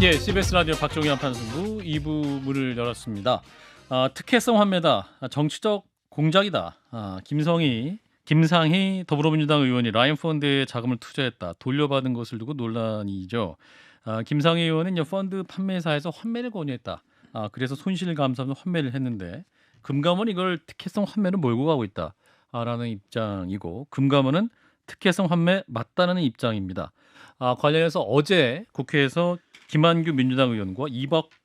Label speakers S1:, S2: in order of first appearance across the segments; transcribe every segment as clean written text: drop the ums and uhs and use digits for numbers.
S1: 예, CBS 라디오 박종희 한판승부 2부 문을 열었습니다. 특혜성 환매다, 정치적 공작이다. 김상희 더불어민주당 의원이 라인펀드에 자금을 투자했다, 돌려받은 것을 두고 논란이죠. 김상희 의원은 펀드 판매사에서 환매를 권유했다. 그래서 손실 감수하면서 환매를 했는데 금감원이 이걸 특혜성 환매로 몰고 가고 있다라는 입장이고, 금감원은 특혜성 환매 맞다는 입장입니다. 관련해서 어제 국회에서 김한규 민주당 의원과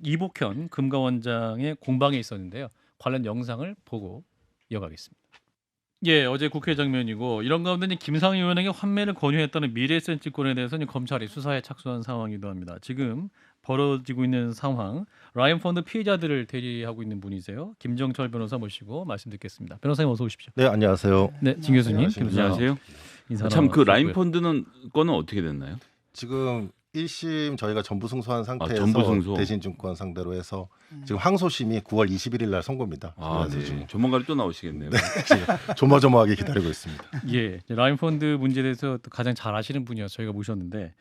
S1: 이복현 금감원장의 공방이 있었는데요. 관련 영상을 보고 이어가겠습니다. 예, 어제 국회 장면이고, 이런 가운데 김상희 의원에게 환매를 권유했다는 미래에셋증권에 대해서는 검찰이 수사에 착수한 상황이기도 합니다. 지금 벌어지고 있는 상황, 라인펀드 피해자들을 대리하고 있는 분이세요. 김정철 변호사 모시고 말씀 듣겠습니다. 변호사님 어서 오십시오.
S2: 네, 안녕하세요.
S1: 네, 진 교수님.
S3: 안녕하세요. 참 그 라인펀드는 거는 어떻게 됐나요?
S2: 지금 1심 저희가 전부 승소한 상태에서
S3: 전부 승소.
S2: 대신증권 상대로 해서 지금 항소심이 9월 21일 날 선고입니다. 그래서
S3: 네.
S2: 지금
S3: 조만간 또 나오시겠네요.
S2: 조마조마하게 기다리고 있습니다.
S1: 예, 라인펀드 문제에 대해서 또 가장 잘 아시는 분이어서 저희가 모셨는데,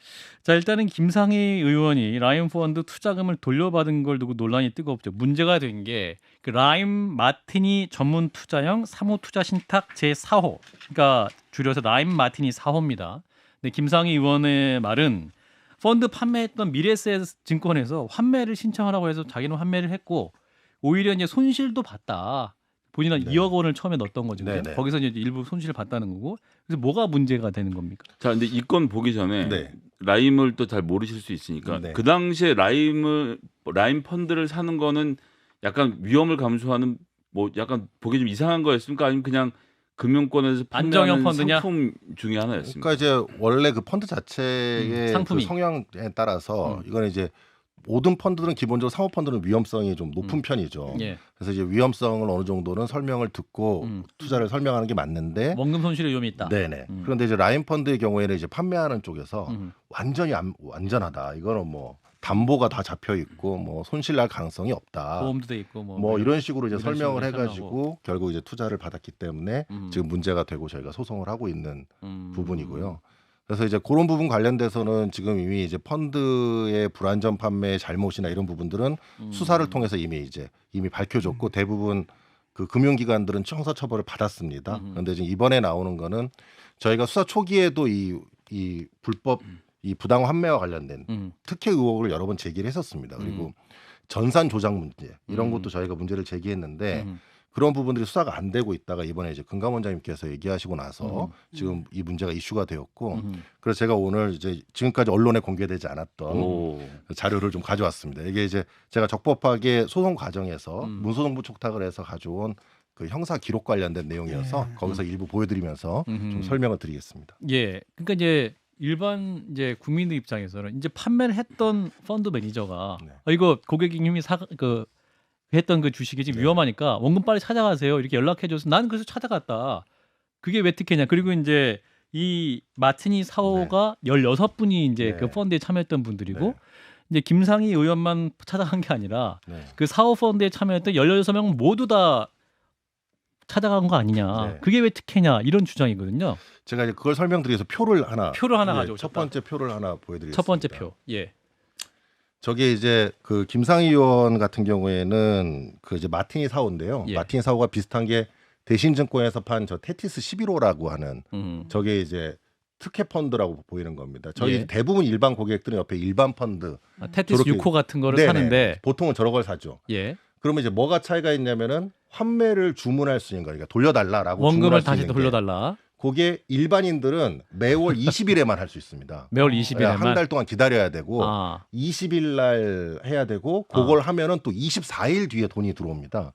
S1: 자, 일단은 김상희 의원이 라인펀드 투자금을 돌려받은 걸 두고 논란이 뜨겁죠. 문제가 된 게 그 라인 마티니 전문 투자형 사무 투자 신탁 제4호, 그러니까 줄여서 라인 마티니 4호입니다. 근데 김상희 의원의 말은 펀드 판매했던 미래에셋증권에서 환매를 신청하라고 해서 자기는 환매를 했고, 오히려 이제 손실도 봤다. 본인은
S2: 네.
S1: 2억 원을 처음에 넣었던 거죠.
S2: 네네.
S1: 거기서 이제 일부 손실을 봤다는 거고. 그래서 뭐가 문제가 되는 겁니까?
S3: 자, 근데 이 건 보기 전에
S2: 네.
S3: 라임을 또 잘 모르실 수 있으니까
S2: 네.
S3: 그 당시에 라임 펀드를 사는 거는 약간 위험을 감수하는 뭐 약간 보기 좀 이상한 거였습니까? 아니면 그냥 금융권에서
S1: 안정형
S3: 판매하는
S1: 펀드냐?
S3: 상품 중에 하나였습니까?
S2: 그러니까 이제 원래 그 펀드 자체의
S1: 상품이.
S2: 그 성향에 따라서 이거는 이제 모든 펀드들은 기본적으로 사모 펀드는 위험성이 좀 높은 편이죠.
S1: 예.
S2: 그래서 이제 위험성을 어느 정도는 설명을 듣고 투자를 설명하는 게 맞는데,
S1: 원금 손실의 위험이 있다.
S2: 네네. 그런데 이제 라인 펀드의 경우에는 이제 판매하는 쪽에서 완전히 완전하다. 이거는 뭐 담보가 다 잡혀 있고 뭐 손실 날 가능성이 없다.
S1: 보험도 돼 있고
S2: 뭐 이런 식으로 이제
S1: 이런
S2: 설명을
S1: 식으로
S2: 해가지고 결국 이제 투자를 받았기 때문에 지금 문제가 되고 저희가 소송을 하고 있는 부분이고요. 그래서 이제 그런 부분 관련돼서는 지금 이미 이제 펀드의 불안전 판매 잘못이나 이런 부분들은 수사를 통해서 이미 밝혀졌고 대부분 그 금융기관들은 형사 처벌을 받았습니다. 그런데 지금 이번에 나오는 거는 저희가 수사 초기에도 이 불법 이 부당 환매와 관련된 특혜 의혹을 여러 번 제기를 했었습니다. 그리고 전산 조작 문제 이런 것도 저희가 문제를 제기했는데 그런 부분들이 수사가 안 되고 있다가 이번에 이제 금감원장님께서 얘기하시고 나서 지금 이 문제가 이슈가 되었고, 그래서 제가 오늘 이제 지금까지 언론에 공개되지 않았던 자료를 좀 가져왔습니다. 이게 이제 제가 적법하게 소송 과정에서 문소송부 촉탁을 해서 가져온 그 형사 기록 관련된 내용이어서 거기서 일부 보여드리면서 좀 설명을 드리겠습니다.
S1: 예, 그러니까 이제 일반 이제 국민들 입장에서는 이제 판매를 했던 펀드 매니저가 이거 고객님이 했던 그 주식이 지금 위험하니까 원금 빨리 찾아가세요 이렇게 연락해줘서 나는 그래서 찾아갔다. 그게 왜 특혜냐? 그리고 이제 이 마티니 사호가 16분이 이제 그 펀드에 참여했던 분들이고, 이제 김상희 의원만 찾아간 게 아니라 그 사호 펀드에 참여했던 16명 모두 다 찾아간 거 아니냐. 그게 왜 특혜냐 이런 주장이거든요.
S2: 제가 이제 그걸 설명드리기 위해서 표를 하나
S1: 가져오셨다.
S2: 첫 번째 표를 하나 보여드리겠습니다.
S1: 첫 번째 표. 예.
S2: 저게 이제 그 김상희 의원 같은 경우에는 그 이제 마티니 사호인데요. 마티니 사호가 비슷한 게 대신증권에서 판 저 테티스 11호라고 하는 저게 이제 특혜 펀드라고 보이는 겁니다. 저희 대부분 일반 고객들은 옆에 일반 펀드
S1: 테티스 6호 같은 거를 사는데
S2: 보통은 저런 걸 사죠. 그러면 이제 뭐가 차이가 있냐면은 환매를 주문할 수 있는 거니까 돌려달라라고
S1: 원금을 다시 돌려달라.
S2: 그게 일반인들은 매월 20일에만 할 수 있습니다.
S1: 매월 20일에만
S2: 한 달 동안 기다려야 되고 20일 날 해야 되고 그걸 하면은 또 24일 뒤에 돈이 들어옵니다.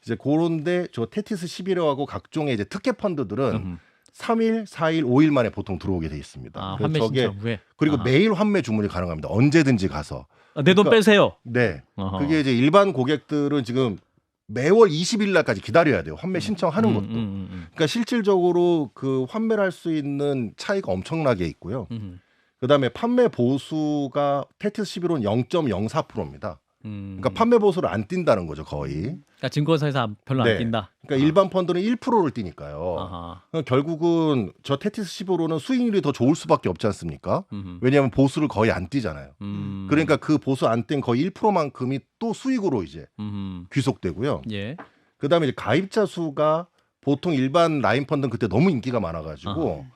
S2: 이제 그런데 저 테티스 11호하고 각종의 이제 특혜 펀드들은 3일, 4일, 5일 만에 보통 들어오게 돼 있습니다.
S1: 환매 신청 후에.
S2: 그리고 매일 환매 주문이 가능합니다. 언제든지 가서.
S1: 내 돈 빼세요.
S2: 네. 그게 이제 일반 고객들은 지금 매월 20일 날까지 기다려야 돼요. 환매 신청하는 것도. 그러니까 실질적으로 그 환매를 할 수 있는 차이가 엄청나게 있고요. 그다음에 판매 보수가 테티스 11호는 0.04%입니다. 그러니까 판매 보수를 안 띈다는 거죠, 거의.
S1: 그러니까 증권사에서 별로 안
S2: 네.
S1: 뛴다.
S2: 그러니까 일반 펀드는 1%를 띄니까요.
S1: 아하.
S2: 그러니까 결국은 저 테티스 15로는 수익률이 더 좋을 수밖에 없지 않습니까?
S1: 음흠.
S2: 왜냐하면 보수를 거의 안 띄잖아요.
S1: 음.
S2: 그러니까 그 보수 안 뗀 거의 1%만큼이 또 수익으로 이제 귀속되고요.
S1: 예.
S2: 그다음에 이제 가입자 수가 보통 일반 라인 펀드는 그때 너무 인기가 많아가지고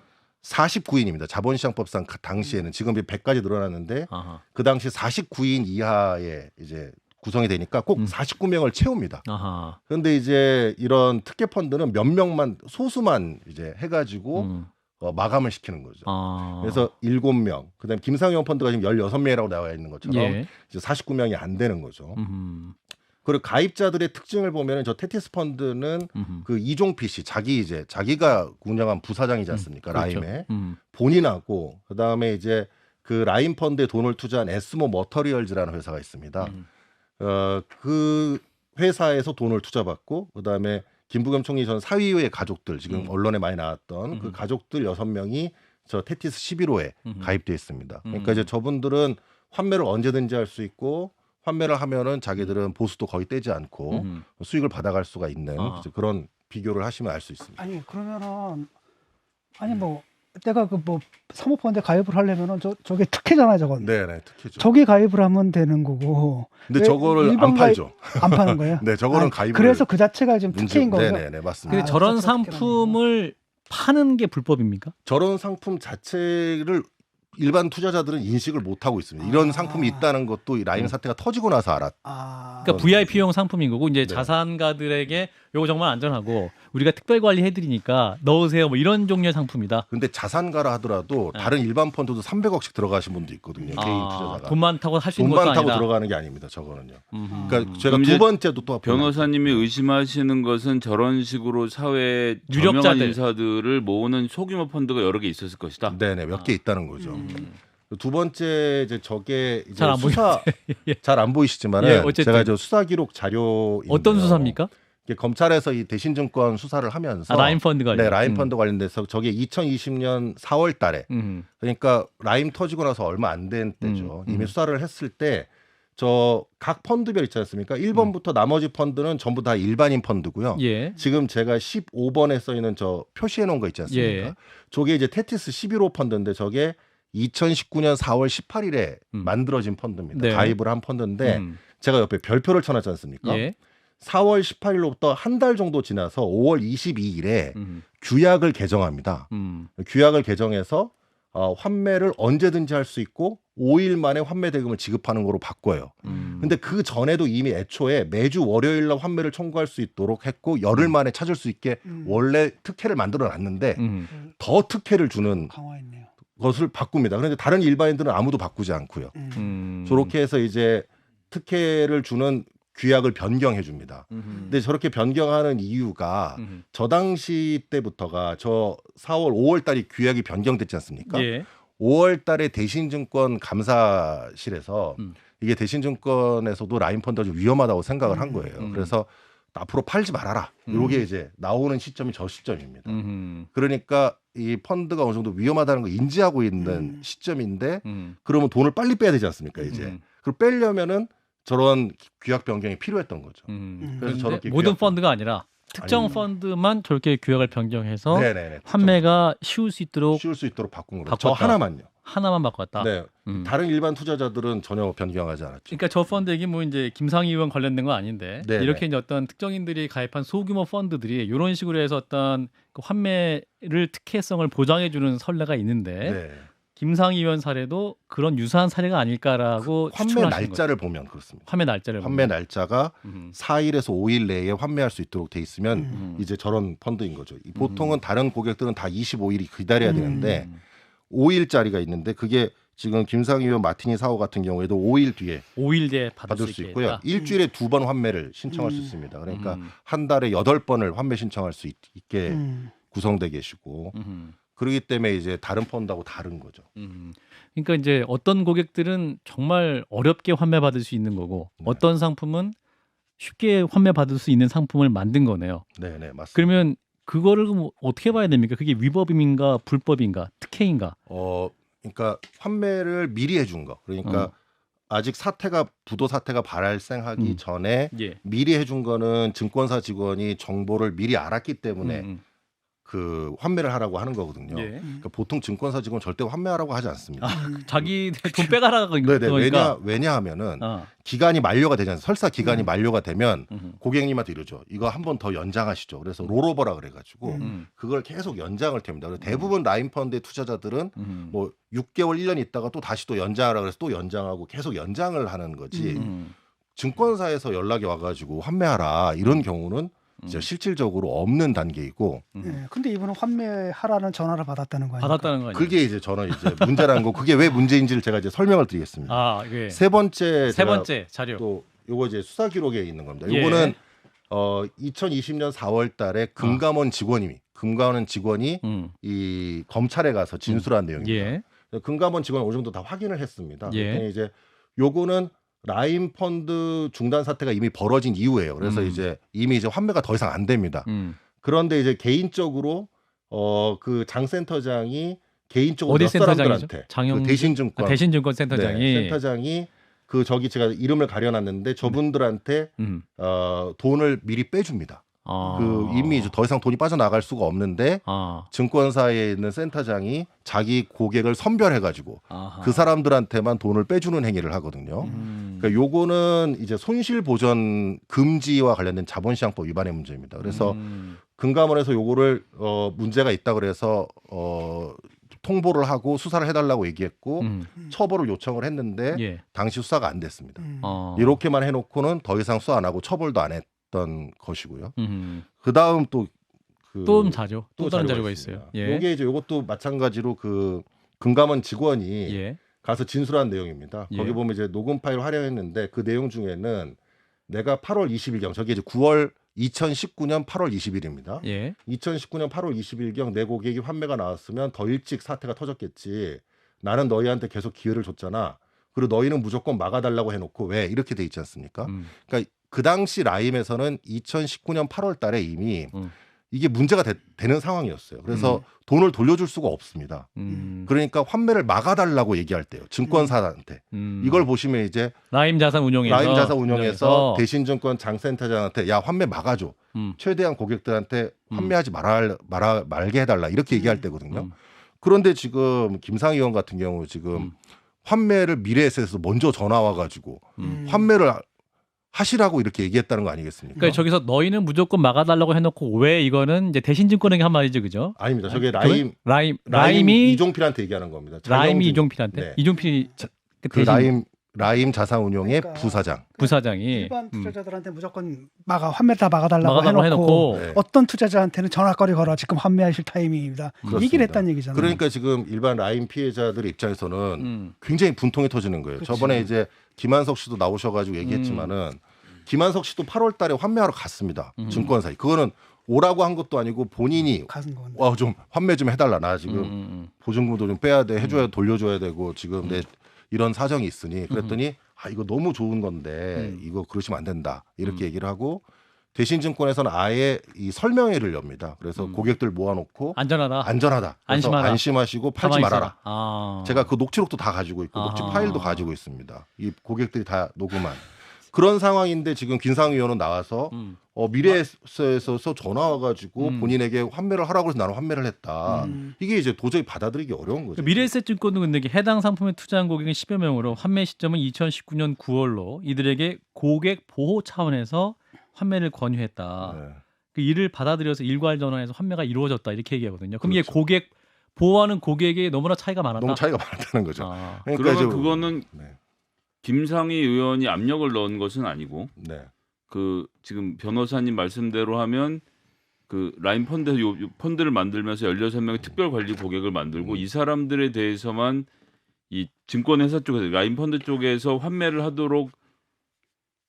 S2: 49인입니다. 자본시장법상 당시에는 지금 100까지 늘어났는데
S1: 아하.
S2: 그 당시 49인 이하에 이제 구성이 되니까 꼭 49명을 채웁니다.
S1: 아하.
S2: 그런데 이제 이런 특혜 펀드는 몇 명만 소수만 이제 해가지고 마감을 시키는 거죠.
S1: 아.
S2: 그래서 7명. 그다음에 김상현 펀드가 지금 16명이라고 나와 있는 것처럼
S1: 예.
S2: 이제 49명이 안 되는 거죠.
S1: 음흠.
S2: 그리고 가입자들의 특징을 보면 저 테티스 펀드는
S1: 음흠.
S2: 그 이종필 씨 자기가 운영한 부사장이지 않습니까?
S1: 그렇죠.
S2: 라임에 본인하고 그다음에 이제 그 라임 펀드에 돈을 투자한 에스모 머터리얼즈라는 회사가 있습니다. 그 회사에서 돈을 투자받고 그다음에 김부겸 총리 전 사위의 가족들 지금 언론에 많이 나왔던 그 가족들 6명이 저 테티스 11호에 가입돼 있습니다. 그러니까 이제 저분들은 환매를 언제든지 할 수 있고 환매를 하면은 자기들은 보수도 거의 떼지 않고 수익을 받아갈 수가 있는 그런 비교를 하시면 알 수 있습니다.
S4: 아니 그러면은 아니 뭐 내가 그 뭐 사모펀드에 가입을 하려면은 저게 특혜잖아요, 저건.
S2: 네네, 특히죠.
S4: 저게 가입을 하면 되는 거고.
S2: 근데
S4: 왜
S2: 저거를
S4: 일반
S2: 안 팔죠.
S4: 안 파는 거예요?
S2: 네, 저거는
S4: 아니,
S2: 가입을.
S4: 그래서 그 자체가 지금 특혜인 거죠.
S2: 네네네, 맞습니다.
S1: 근데 저런
S4: 그 자체가
S1: 상품을 파는 게 불법입니까?
S2: 저런 상품 자체를 일반 투자자들은 인식을 못 하고 있습니다. 이런 상품이 있다는 것도 이 라임 사태가 터지고 나서 알았.
S1: 그러니까 VIP용 상품인 거고 이제 자산가들에게 요거 정말 안전하고 우리가 특별 관리 해드리니까 넣으세요 뭐 이런 종류의 상품이다.
S2: 근데 자산가라 하더라도 다른 일반 펀드도 300억씩 들어가신 분도 있거든요. 개인 투자자가.
S1: 돈 많다고 할 수 있는
S2: 돈
S1: 것도
S2: 많다고
S1: 아니다.
S2: 들어가는 게 아닙니다. 저거는요. 그러니까 제가
S3: 그럼 이제
S2: 두 번째도 또
S3: 변호사님이 의심하시는 것은 저런 식으로 사회
S1: 유력자들.
S3: 저명한 인사들을 모으는 소규모 펀드가 여러 개 있었을 것이다.
S2: 네네, 몇 개 있다는 거죠. 두 번째 이제 저게 이제
S1: 잘안
S2: 수사 잘 안 보이시지만은
S1: 예, 어쨌든.
S2: 제가 저 수사 기록 자료
S1: 어떤 수사입니까?
S2: 검찰에서 이 대신증권 수사를 하면서
S1: 라임 펀드 관련.
S2: 네, 라임 펀드 관련돼서 저게 2020년 4월 달에 그러니까 라임 터지고 나서 얼마 안 된 때죠. 이미 수사를 했을 때 저 각 펀드별 있지 않습니까? 1번부터 나머지 펀드는 전부 다 일반인 펀드고요.
S1: 예.
S2: 지금 제가 15번에 써 있는 저 표시해 놓은 거 있지 않습니까?
S1: 예.
S2: 저게 이제 테티스 11호 펀드인데 저게 2019년 4월 18일에 만들어진 펀드입니다.
S1: 네.
S2: 가입을 한 펀드인데 제가 옆에 별표를 쳐놨지 않습니까?
S1: 예.
S2: 4월 18일로부터 한 달 정도 지나서 5월 22일에 규약을 개정합니다. 규약을 개정해서 환매를 언제든지 할 수 있고 5일 만에 환매 대금을 지급하는 거로 바꿔요. 근데 그 전에도 이미 애초에 매주 월요일 날 환매를 청구할 수 있도록 했고 열흘 만에 찾을 수 있게 원래 특혜를 만들어 놨는데 더 특혜를 주는
S4: 강화했네요.
S2: 것을 바꿉니다. 그런데 다른 일반인들은 아무도 바꾸지 않고요. 저렇게 해서 이제 특혜를 주는 규약을 변경해 줍니다. 근데 저렇게 변경하는 이유가 저 당시 때부터가 저 4월 5월 달이 규약이 변경됐지 않습니까?
S1: 예.
S2: 5월 달에 대신증권 감사실에서 이게 대신증권에서도 라임 펀드가 좀 위험하다고 생각을 한 거예요. 그래서 앞으로 팔지 말아라. 이게 이제 나오는 시점이 저 시점입니다. 그러니까 이 펀드가 어느 정도 위험하다는 걸 인지하고 있는 시점인데 그러면 돈을 빨리 빼야 되지 않습니까? 이제. 그걸 빼려면은 저런 규약 변경이 필요했던 거죠. 그래서 저렇게
S1: 모든
S2: 규약-
S1: 펀드가 아니라 특정
S2: 아니,
S1: 펀드만 저렇게 규약을 변경해서
S2: 네네네.
S1: 판매가 쉬울 수 있도록
S2: 쉬울 수 있도록 바꾼 거죠. 저
S1: 바꿨다.
S2: 하나만요.
S1: 하나만 바꿨다.
S2: 네. 다른 일반 투자자들은 전혀 변경하지 않았죠.
S1: 그러니까 저 펀드 얘기 뭐 이제 김상희 의원 관련된 건 아닌데
S2: 네네.
S1: 이렇게 이제 어떤 특정인들이 가입한 소규모 펀드들이 이런 식으로 해서 어떤 그 환매를 특혜성을 보장해 주는 선례가 있는데
S2: 네.
S1: 김상희 의원 사례도 그런 유사한 사례가 아닐까라고
S2: 환매
S1: 추측하시는
S2: 날짜를 보면 그렇습니다.
S1: 환매 날짜를
S2: 환매
S1: 보면.
S2: 날짜가 4일에서 5일 내에 환매할 수 있도록 돼 있으면 이제 저런 펀드인 거죠. 보통은 다른 고객들은 다 25일이 기다려야 되는데 5일짜리가 있는데 그게 지금 김상희 의원 마티니 사호 같은 경우에도 5일 뒤에
S1: 5일 뒤에 받을
S2: 받을
S1: 수
S2: 수
S1: 있게
S2: 있고요.
S1: 했다.
S2: 일주일에 2번 환매를 신청할 수 있습니다. 그러니까 한 달에 8번을 환매 신청할 수 있게 구성돼 계시고 그렇기 때문에 이제 다른 펀드하고 다른 거죠.
S1: 그러니까 이제 어떤 고객들은 정말 어렵게 환매 받을 수 있는 거고
S2: 네.
S1: 어떤 상품은 쉽게 환매 받을 수 있는 상품을 만든 거네요.
S2: 네, 네, 맞습니다.
S1: 그러면 그거를 그럼 어떻게 봐야 됩니까? 그게 위법인가 불법인가 특혜인가?
S2: 그러니까 환매를 미리 해준 거. 그러니까 아직 부도 사태가 발생하기 전에
S1: 예.
S2: 미리 해준 거는 증권사 직원이 정보를 미리 알았기 때문에
S1: 음.
S2: 그 환매를 하라고 하는 거거든요.
S1: 예.
S2: 그러니까 보통 증권사 직원 절대 환매하라고 하지 않습니다.
S1: 자기 돈 빼가라고
S2: 네네.
S1: 그러니까.
S2: 왜냐하면은
S1: 어.
S2: 기간이 만료가 되잖아요. 설사 기간이 만료가 되면
S1: 음.
S2: 고객님한테 이러죠. 이거 한 번 더 연장하시죠. 그래서 롤오버라 그래가지고 그걸 계속 연장을 됩니다. 그래서 대부분 라인 펀드의 투자자들은 뭐 6개월 1년 있다가 또 다시 또 연장하라 그래서 또 연장하고 계속 연장을 하는 거지. 증권사에서 연락이 와가지고 환매하라 이런 경우는 이제 실질적으로 없는 단계이고.
S4: 예. 근데 이분은 환매하라는 전화를 받았다는 거 아니에요?
S1: 받았다는 거 아니에요?
S2: 그게 이제 저는 이제 문제라는 거. 그게 왜 문제인지를 제가 이제 설명을 드리겠습니다.
S1: 아, 예.
S2: 세 번째
S1: 자료.
S2: 또 요거 이제 수사 기록에 있는 겁니다.
S1: 예.
S2: 요거는 2020년 4월 달에 금감원 직원이 이 검찰에 가서 진술한 내용입니다.
S1: 예.
S2: 금감원 직원이 어느 정도 다 확인을 했습니다.
S1: 예.
S2: 그랬더니 이제 요거는 라인 펀드 중단 사태가 이미 벌어진 이후예요. 그래서 이제 이미 이제 환매가 더 이상 안 됩니다. 그런데 이제 개인적으로 그 장 센터장이 개인적으로
S1: 어디
S2: 몇
S1: 센터장이죠?
S2: 사람들한테
S1: 장영
S2: 그 대신증권
S1: 대신증권 센터장이
S2: 네, 센터장이 그 저기 제가 이름을 가려놨는데 저분들한테 돈을 미리 빼줍니다. 그 이미 이제 더 이상 돈이 빠져나갈 수가 없는데 증권사에 있는 센터장이 자기 고객을 선별해가지고 그 사람들한테만 돈을 빼주는 행위를 하거든요. 그러니까 요거는 이제 손실 보전 금지와 관련된 자본시장법 위반의 문제입니다. 그래서 금감원에서 요거를 문제가 있다 그래서 통보를 하고 수사를 해달라고 얘기했고 처벌을 요청을 했는데
S1: 예.
S2: 당시 수사가 안 됐습니다. 이렇게만 해놓고는 더 이상 수사 안 하고 처벌도 안 했던 것이고요. 그 다음 또
S1: 또 자료, 또 다른 자료가 있어요. 예.
S2: 이게 이제 이것도 마찬가지로 그 금감원 직원이
S1: 예.
S2: 가서 진술한 내용입니다.
S1: 예.
S2: 거기 보면 이제 녹음 파일 활용했는데 그 내용 중에는 내가 8월 20일경 저게 이제 2019년 8월 20일입니다.
S1: 예.
S2: 2019년 8월 20일경 내 고객이 환매가 나왔으면 더 일찍 사태가 터졌겠지. 나는 너희한테 계속 기회를 줬잖아. 그리고 너희는 무조건 막아달라고 해놓고 왜 이렇게 돼 있지 않습니까? 그러니까 그 당시 라임에서는 2019년 8월 달에 이미 이게 문제가 되는 상황이었어요. 그래서 돈을 돌려줄 수가 없습니다. 그러니까 환매를 막아달라고 얘기할 때요. 증권사한테. 이걸 보시면 이제
S1: 라임 자산 운용에서
S2: 대신증권 장센터장한테 야 환매 막아줘. 최대한 고객들한테 환매하지 말게 해달라. 이렇게 얘기할 때거든요. 그런데 지금 김상희 의원 같은 경우 지금 환매를 미래에셋에서 먼저 전화 와가지고 환매를 하시라고 이렇게 얘기했다는 거 아니겠습니까?
S1: 그러니까 저기서 너희는 무조건 막아달라고 해놓고 왜 이거는 이제 대신증권에게 한 말이죠, 그죠?
S2: 아닙니다. 저게
S1: 라임이
S2: 이종필한테 얘기하는 겁니다.
S1: 라임이 이종필한테
S2: 네.
S1: 이종필이
S2: 그 라임 자산운용의
S4: 그러니까
S1: 부사장이
S4: 일반 투자자들한테 무조건 환매 다 막아달라고
S1: 해놓고
S4: 해놓고
S2: 네.
S4: 어떤 투자자한테는 전화거리 걸어 지금 환매하실 타이밍입니다.
S2: 그렇습니다.
S4: 얘기를 했다는 얘기잖아요.
S2: 그러니까 지금 일반 라임 피해자들의 입장에서는 굉장히 분통이 터지는 거예요.
S4: 그치.
S2: 저번에 이제 김한석 씨도 나오셔가지고 얘기했지만은 김한석 씨도 8월달에 환매하러 갔습니다. 증권사에. 그거는 오라고 한 것도 아니고 본인이
S4: 가는 건데.
S2: 와 좀 환매 좀 해달라. 나 지금 보증금도 좀 빼야 돼. 해줘야 돌려줘야 되고 지금 내 이런 사정이 있으니 그랬더니 아 이거 너무 좋은 건데 이거 그러시면 안 된다. 이렇게 얘기를 하고 대신증권에서는 아예 이 설명회를 엽니다. 그래서 고객들 모아놓고
S1: 안전하다.
S2: 그래서
S1: 안심하라.
S2: 안심하시고 팔지
S1: 가만히
S2: 말아라.
S1: 있어라.
S2: 제가 그 녹취록도 다 가지고 있고 녹취 파일도 가지고 있습니다. 이 고객들이 다 녹음한 그런 상황인데 지금 김상희 의원은 나와서 미래에셋에서 전화 와가지고 본인에게 환매를 하라고 해서 나는 환매를 했다. 이게 이제 도저히 받아들이기 어려운 거죠.
S1: 미래에셋 증권도 근데 해당 상품에 투자한 고객은 10여 명으로 환매 시점은 2019년 9월로 이들에게 고객 보호 차원에서 환매를 권유했다.
S2: 네.
S1: 그 이를 받아들여서 일괄 전환해서 환매가 이루어졌다 이렇게 얘기하거든요. 그럼 이게
S2: 그렇죠.
S1: 고객 보호하는 고객이 너무나 차이가 많았다.
S2: 너무 차이가 많다는 거죠. 그러니까
S3: 그러면
S2: 이제
S3: 그거는
S2: 네.
S3: 김상희 의원이 압력을 넣은 것은 아니고
S2: 네.
S3: 그 지금 변호사님 말씀대로 하면 그 라인 펀드 요 펀드를 만들면서 16명의 특별 관리 고객을 만들고 이 사람들에 대해서만 이 증권회사 쪽에서 라인 펀드 쪽에서 환매를 하도록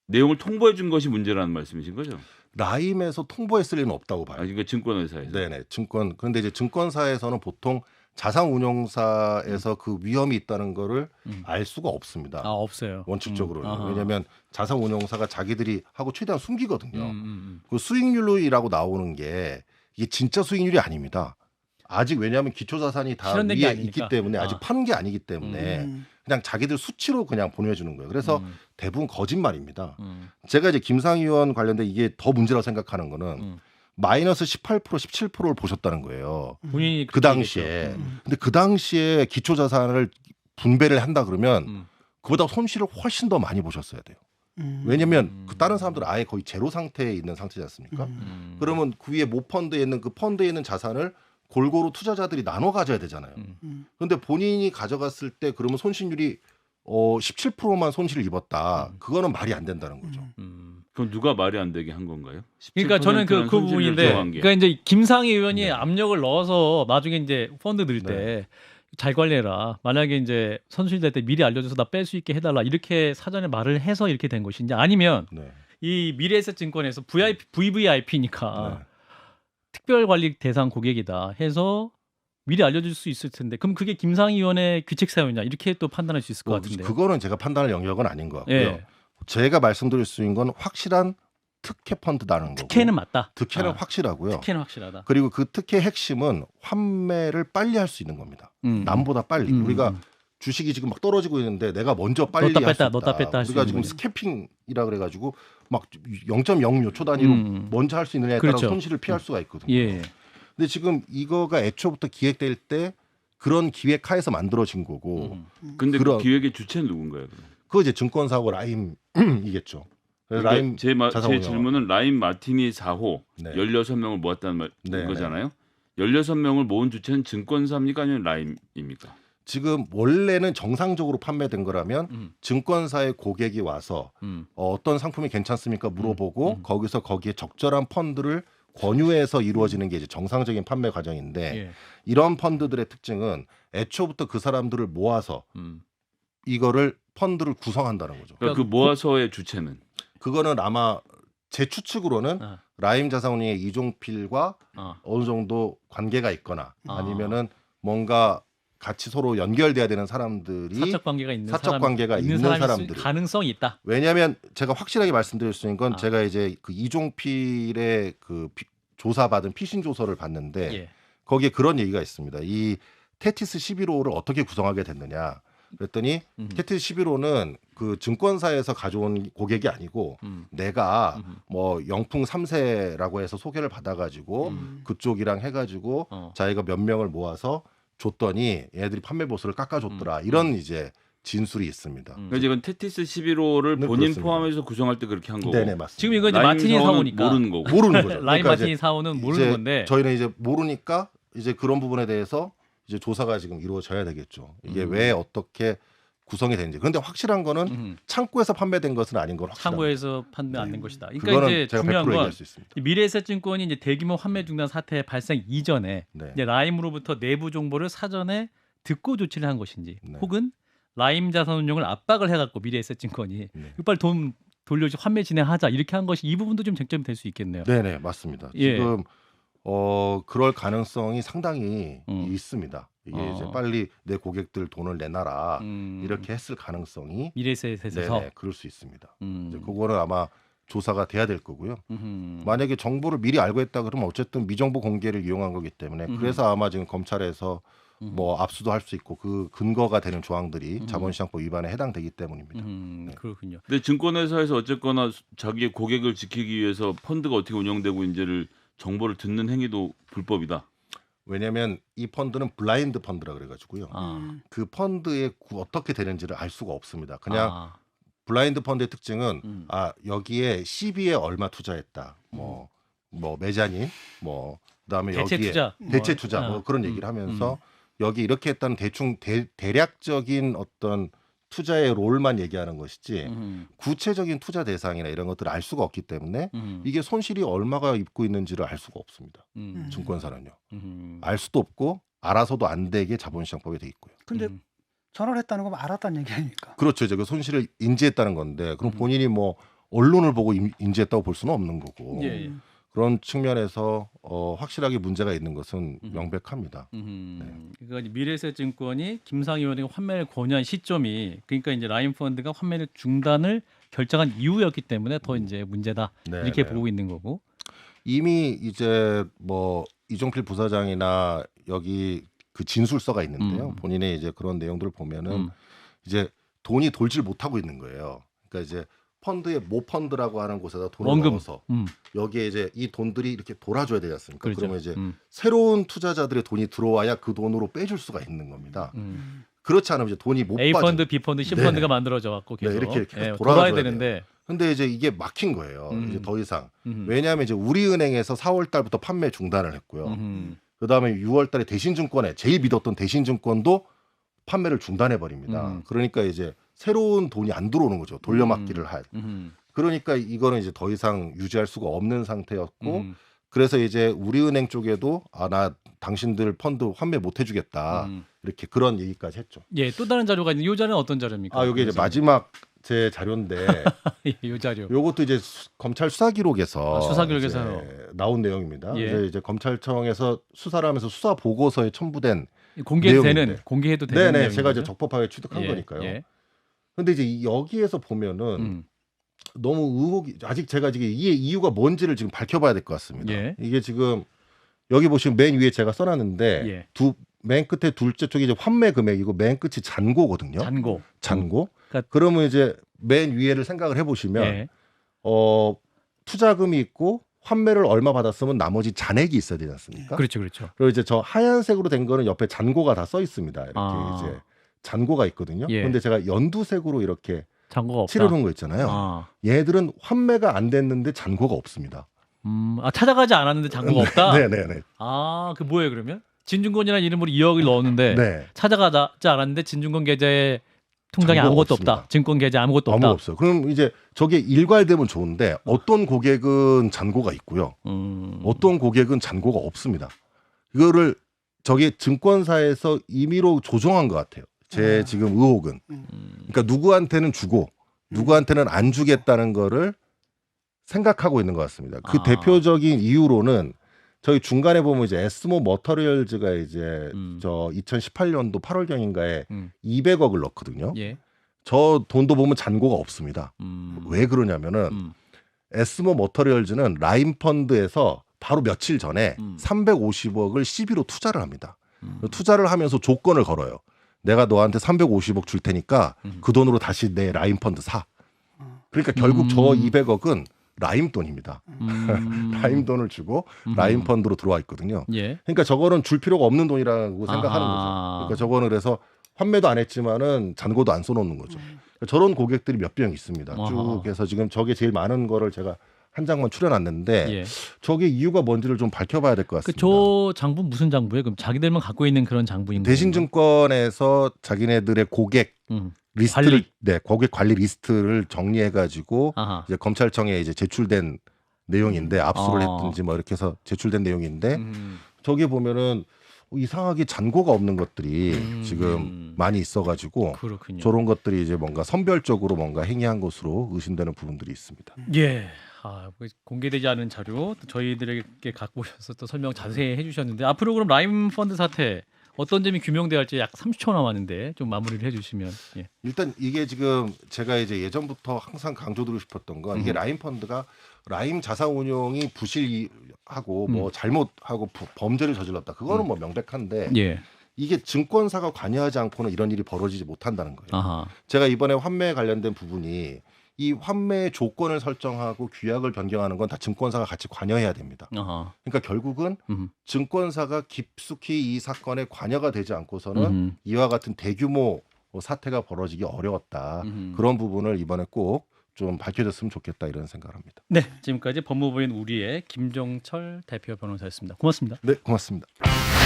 S3: 내용을 통보해 준 것이 문제라는 말씀이신 거죠?
S2: 라임에서 통보했을 리는 없다고 봐요.
S3: 그러니까 증권회사에서.
S2: 네네. 그런데 이제 증권사에서는 보통 자산운용사에서 그 위험이 있다는 거를 알 수가 없습니다.
S1: 없어요.
S2: 원칙적으로는. 왜냐하면 자산운용사가 자기들이 하고 최대한 숨기거든요.
S1: 음.
S2: 그 수익률이라고 나오는 게 이게 진짜 수익률이 아닙니다. 아직 왜냐하면 기초자산이 다
S1: 실현된 게
S2: 위에
S1: 아니니까.
S2: 있기 때문에 아직
S1: 아.
S2: 판 게 아니기 때문에 그냥 자기들 수치로 그냥 보내주는 거예요. 그래서 대부분 거짓말입니다. 제가 이제 김상희 의원 관련된 이게 더 문제라고 생각하는 거는 마이너스 18% 17%를 보셨다는 거예요.
S1: 본인이
S2: 그 당시에. 근데 그 당시에 기초자산을 분배를 한다 그러면 그보다 손실을 훨씬 더 많이 보셨어야 돼요. 왜냐면 그 다른 사람들은 아예 거의 제로 상태에 있는 상태지 않습니까? 그러면 그 위에 모펀드에 있는 그 펀드에 있는 자산을 골고루 투자자들이 나눠 가져야 되잖아요. 그런데 본인이 가져갔을 때 그러면 손실률이 17%만 손실을 입었다. 그거는 말이 안 된다는 거죠.
S3: 그럼 누가 말이 안 되게 한 건가요?
S1: 그러니까 저는 그
S3: 17%는 손실을
S1: 부분인데,
S3: 기여한 게.
S1: 그러니까 이제 김상희 의원이
S2: 네.
S1: 압력을 넣어서 나중에 이제 펀드 들 때 잘 관리해라. 만약에 이제 손실될 때 미리 알려줘서 나 뺄 수 있게 해달라. 이렇게 사전에 말을 해서 이렇게 된 것인지, 아니면
S2: 네.
S1: 이 미래에셋증권에서 VVIP니까
S2: 네.
S1: 특별관리 대상 고객이다 해서 미리 알려줄 수 있을 텐데, 그럼 그게 김상희 의원의 규칙 사유냐 이렇게 또 판단할 수 있을 것 같은데.
S2: 그거는 제가 판단할 영역은 아닌 것 같고요.
S1: 예.
S2: 제가 말씀드릴 수 있는 건 확실한 특혜 펀드다는 거고.
S1: 특혜는 맞다.
S2: 특혜는
S1: 아,
S2: 확실하고요.
S1: 특혜는 확실하다.
S2: 그리고 그 특혜의 핵심은 환매를 빨리 할 수 있는 겁니다. 남보다 빨리. 우리가 주식이 지금 막 떨어지고 있는데 내가 먼저 빨리
S1: 넣었다
S2: 할 수
S1: 뺐다,
S2: 있다.
S1: 넣었다 뺐다 할수
S2: 우리가
S1: 있는
S2: 지금
S1: 거죠.
S2: 스캐핑이라 그래가지고 막 0.06초 단위로 먼저 할 수 있느냐에 따라
S1: 그렇죠.
S2: 손실을 피할 수가 있거든요.
S1: 예.
S2: 근데 지금 이거가 애초부터 기획될 때 그런 기획하에서 만들어진 거고
S3: 근데
S2: 그런-
S3: 그 기획의 주체는 누군가요? 그럼?
S2: 그거 이제 증권사고 라임이겠죠.
S3: 그러니까
S2: 라임
S3: 제
S2: 자산운용.
S3: 질문은 라임 마티니 4호
S2: 네.
S3: 16명을 모았다는
S2: 네,
S3: 거잖아요. 16명을 모은 주체는 증권사입니까 아니면 라임입니까?
S2: 지금 원래는 정상적으로 판매된 거라면 증권사의 고객이 와서 어떤 상품이 괜찮습니까 물어보고 거기서 거기에 적절한 펀드를 권유해서 이루어지는 게 이제 정상적인 판매 과정인데
S1: 예.
S2: 이런 펀드들의 특징은 애초부터 그 사람들을 모아서 이거를 펀드를 구성한다는 거죠.
S3: 그러니까 그 모아서의 주체는
S2: 그거는 아마 제 추측으로는
S1: 아.
S2: 라임 자산운용의 이종필과
S1: 아.
S2: 어느 정도 관계가 있거나
S1: 아.
S2: 아니면은 뭔가 같이 서로 연결돼야 되는 사람들이
S1: 사적 관계가 있는
S2: 사적
S1: 사람,
S2: 관계가 있는
S1: 사람일 수-
S2: 사람들이.
S1: 가능성이 있다.
S2: 왜냐하면 제가 확실하게 말씀드릴 수 있는 건
S1: 아.
S2: 제가 이제 그 이종필의 그 조사받은 피싱 조서를 봤는데
S1: 예.
S2: 거기에 그런 얘기가 있습니다. 이 테티스 11호를 어떻게 구성하게 됐느냐 그랬더니 테티스 11호는 그 증권사에서 가져온 고객이 아니고 내가 뭐 영풍 3세라고 해서 소개를 받아가지고 그쪽이랑 해가지고 자기가 몇 명을 모아서 줬더니 얘네들이 판매 보수를 깎아줬더라 이런 이제 진술이 있습니다.
S3: 그러니까 이건 테티스 11호를
S2: 네,
S3: 본인
S2: 그렇습니다.
S3: 포함해서 구성할 때 그렇게 한 거고.
S2: 네네 맞습니다.
S1: 지금 이거 이제
S3: 라임
S1: 마티니
S3: 사원은
S1: 사오니까
S3: 모르는 거고.
S2: 모르는 거죠.
S1: 라임
S2: 그러니까
S1: 마티니
S2: 이제
S1: 사오는 모르는
S2: 이제
S1: 건데.
S2: 저희는 이제 모르니까 이제 그런 부분에 대해서 이제 조사가 지금 이루어져야 되겠죠. 이게 왜 어떻게 구성이 되는지. 그런데 확실한 거는 창고에서 판매된 것은 아닌 건 확실합니다.
S1: 창고에서 판매 안 된 것이다. 그러니까
S2: 그거는
S1: 이제
S2: 제가 100%
S1: 중요한 건
S2: 얘기할 수 있습니다.
S1: 미래에셋증권이 이제 대규모 환매 중단 사태 발생 이전에
S2: 네.
S1: 이제 라임으로부터 내부 정보를 사전에 듣고 조치를 한 것인지,
S2: 네.
S1: 혹은 라임 자산운용을 압박을 해갖고 미래에셋증권이
S2: 네.
S1: 빨리 돈 돌려주 환매 진행하자 이렇게 한 것이 이 부분도 좀 쟁점이 될 수 있겠네요.
S2: 네네 맞습니다.
S1: 예.
S2: 지금 그럴 가능성이 상당히 있습니다. 이게 이제 빨리 내 고객들 돈을 내놔라 이렇게 했을 가능성이
S1: 미래에셋에서
S2: 네네 그럴 수 있습니다. 이제 그거는 아마 조사가 돼야 될 거고요. 만약에 정보를 미리 알고 했다 그러면 어쨌든 미정보 공개를 이용한 거기 때문에 그래서 아마 지금 검찰에서 뭐 압수도 할 수 있고 그 근거가 되는 조항들이 자본시장법 위반에 해당되기 때문입니다. 네.
S1: 그렇군요.
S3: 근데 증권회사에서 어쨌거나 자기의 고객을 지키기 위해서 펀드가 어떻게 운영되고 있는지를 정보를 듣는 행위도 불법이다.
S2: 왜냐하면 이 펀드는 블라인드 펀드라 그래가지고요.
S1: 아.
S2: 그 펀드에 어떻게 되는지를 알 수가 없습니다. 그냥 블라인드 펀드의 특징은 여기에 CB에 얼마 투자했다. 뭐 메자닌 뭐 그다음에
S1: 대체
S2: 여기에
S1: 투자.
S2: 대체 투자 뭐 그런 얘기를 하면서 여기 이렇게 했다는 대충 대략적인 어떤 투자의 롤만 얘기하는 것이지 구체적인 투자 대상이나 이런 것들을 알 수가 없기 때문에 이게 손실이 얼마가 입고 있는지를 알 수가 없습니다. 증권사는요. 알 수도 없고 알아서도 안 되게 자본시장법에 돼 있고요.
S4: 근데 전화를 했다는 건 알았다는 얘기 아닙니까?
S2: 그렇죠. 이제 그 손실을 인지했다는 건데 그럼 본인이 뭐 언론을 보고 인지했다고 볼 수는 없는 거고
S1: 예.
S2: 그런 측면에서 확실하게 문제가 있는 것은 명백합니다.
S1: 그러니까 미래에셋증권이 김상희 의원에게 환매를 권유한 시점이, 그러니까 이제 라임펀드가 환매를 중단을 결정한 이후였기 때문에 더 이제 문제다
S2: 네,
S1: 이렇게
S2: 네.
S1: 보고 있는 거고.
S2: 이미 이제 뭐 이종필 부사장이나 여기 그 진술서가 있는데요. 본인의 이제 그런 내용들을 보면은 이제 돈이 돌질 못하고 있는 거예요. 그러니까 이제 펀드의 모펀드라고 하는 곳에다 돈을
S1: 원금.
S2: 넣어서 여기에 이제 이 돈들이 이렇게 돌아줘야 되지 않습니까?
S1: 그렇죠.
S2: 그러면 이제 새로운 투자자들의 돈이 들어와야 그 돈으로 빼줄 수가 있는 겁니다. 그렇지 않으면 이제 돈이 못
S1: A
S2: 빠져.
S1: 펀드, B 펀드, C 펀드가 만들어져 갖고 계속
S2: 이렇게
S1: 돌아야
S2: 돌아가줘야
S1: 되는데
S2: 근데 이제 이게 막힌 거예요. 이제 더 이상. 왜냐하면 이제 우리은행에서 4월 달부터 판매 중단을 했고요. 그다음에 6월 달에 대신증권에 제일 믿었던 대신증권도 판매를 중단해 버립니다. 그러니까 이제 새로운 돈이 안 들어오는 거죠. 돌려막기를 할. 그러니까 이거는 이제 더 이상 유지할 수가 없는 상태였고 그래서 이제 우리은행 쪽에도 나 당신들 펀드 환매 못 해주겠다. 이렇게 그런 얘기까지 했죠.
S1: 예, 또 다른 자료가 있는데 이 자료는 어떤 자료입니까?
S2: 여기 이제 마지막 제 자료인데
S1: 이 자료.
S2: 요것도 이제 검찰 수사 기록에서
S1: 수사 기록에서
S2: 나온 내용입니다.
S1: 예.
S2: 이제 검찰청에서 수사를 하면서 수사 보고서에 첨부된
S1: 공개해도 되는
S2: 내용인데.
S1: 공개해도 되는
S2: 네네
S1: 내용인
S2: 제가 이제
S1: 거죠?
S2: 적법하게 취득한
S1: 예,
S2: 거니까요.
S1: 예.
S2: 근데 이제 여기에서 보면은 너무 의혹이 아직 제가 지금 이 이유가 뭔지를 지금 밝혀봐야 될 것 같습니다.
S1: 예.
S2: 이게 지금 여기 보시면 맨 위에 제가 써놨는데
S1: 예.
S2: 맨 끝에 둘째 쪽이 이제 환매 금액이고 맨 끝이 잔고거든요. 잔고.
S1: 그러니까-
S2: 그러면 이제 맨 위에를 생각을 해보시면
S1: 예.
S2: 투자금이 있고 환매를 얼마 받았으면 나머지 잔액이 있어야 되지 않습니까?
S1: 그렇죠, 그렇죠.
S2: 그리고 이제 저 하얀색으로 된 거는 옆에 잔고가 다 써 있습니다. 이렇게
S1: 아.
S2: 이제 잔고가 있거든요.
S1: 예.
S2: 근데 제가 연두색으로 이렇게
S1: 잔고가 없다.
S2: 칠해놓은 거 있잖아요.
S1: 아.
S2: 얘들은 환매가 안 됐는데 잔고가 없습니다.
S1: 찾아가지 않았는데 잔고가 없다.
S2: 네네네.
S1: 그 뭐예요 그러면? 진중권이라는 이름으로 2억을 넣었는데
S2: 네.
S1: 찾아가지 않았는데 진중권 계좌에 통장에
S2: 잔고가
S1: 아무것도
S2: 없습니다.
S1: 없다. 증권 계좌에 아무것도 없다.
S2: 아무 없어요. 그럼 이제 저게 일괄되면 좋은데 어떤 고객은 잔고가 있고요. 어떤 고객은 잔고가 없습니다. 이거를 저게 증권사에서 임의로 조정한 것 같아요. 제 지금 의혹은. 그러니까 누구한테는 주고 누구한테는 안 주겠다는 거를 생각하고 있는 것 같습니다. 그 대표적인 이유로는 저희 중간에 보면 이제 에스모 머터리얼즈가 이제 저 2018년도 8월경인가에 200억을 넣거든요.
S1: 예.
S2: 저 돈도 보면 잔고가 없습니다. 왜 그러냐면은 에스모 머터리얼즈는 라임 펀드에서 바로 며칠 전에 350억을 CB로 투자를 합니다. 투자를 하면서 조건을 걸어요. 내가 너한테 350억 줄 테니까 그 돈으로 다시 내 라임 펀드 사. 그러니까 결국 저 200억은 라임 돈입니다. 라임 돈을 주고 라임 펀드로 들어와 있거든요.
S1: 예.
S2: 그러니까 저거는 줄 필요가 없는 돈이라고 생각하는 거죠. 그러니까 저거는 그래서 환매도 안 했지만은 잔고도 안 써놓는 거죠. 그러니까 저런 고객들이 몇 명 있습니다. 쭉 해서 지금 저게 제일 많은 거를 제가 한 장만 추려놨는데
S1: 예.
S2: 저게 이유가 뭔지를 좀 밝혀봐야 될 것 같습니다.
S1: 저 장부 무슨 장부예요? 그럼 자기들만 갖고 있는 그런 장부인 거예요?
S2: 대신증권에서 자기네들의 고객 리스트를
S1: 관리.
S2: 고객 관리 리스트를 정리해가지고
S1: 아하.
S2: 이제 검찰청에 이제 제출된 내용인데 압수를 했든지 뭐 이렇게 해서 제출된 내용인데 저기 보면은 이상하게 잔고가 없는 것들이 지금 많이 있어가지고
S1: 그렇군요.
S2: 저런 것들이 이제 뭔가 선별적으로 뭔가 행위한 것으로 의심되는 부분들이 있습니다.
S1: 예. 공개되지 않은 자료 또 저희들에게 갖고 오셔서 또 설명 자세히 해주셨는데 앞으로 그럼 라임 펀드 사태 어떤 점이 규명돼야 할지 약 30초 남았는데 좀 마무리를 해주시면. 예.
S2: 일단 이게 지금 제가 이제 예전부터 항상 강조드리고 싶었던 건 이게 라임 펀드가 라임 자산운용이 부실하고 뭐 잘못하고 범죄를 저질렀다. 그거는 뭐 명백한데
S1: 예.
S2: 이게 증권사가 관여하지 않고는 이런 일이 벌어지지 못한다는 거예요.
S1: 아하.
S2: 제가 이번에 환매에 관련된 부분이 이 환매의 조건을 설정하고 규약을 변경하는 건 다 증권사가 같이 관여해야 됩니다.
S1: 아하.
S2: 그러니까 결국은 증권사가 깊숙이 이 사건에 관여가 되지 않고서는 이와 같은 대규모 사태가 벌어지기 어려웠다. 그런 부분을 이번에 꼭 좀 밝혀졌으면 좋겠다 이런 생각을 합니다.
S1: 네, 지금까지 법무부인 우리의 김종철 대표 변호사였습니다. 고맙습니다.
S2: 네, 고맙습니다.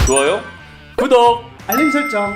S3: 좋아요?
S1: 구독.
S4: 알림 설정.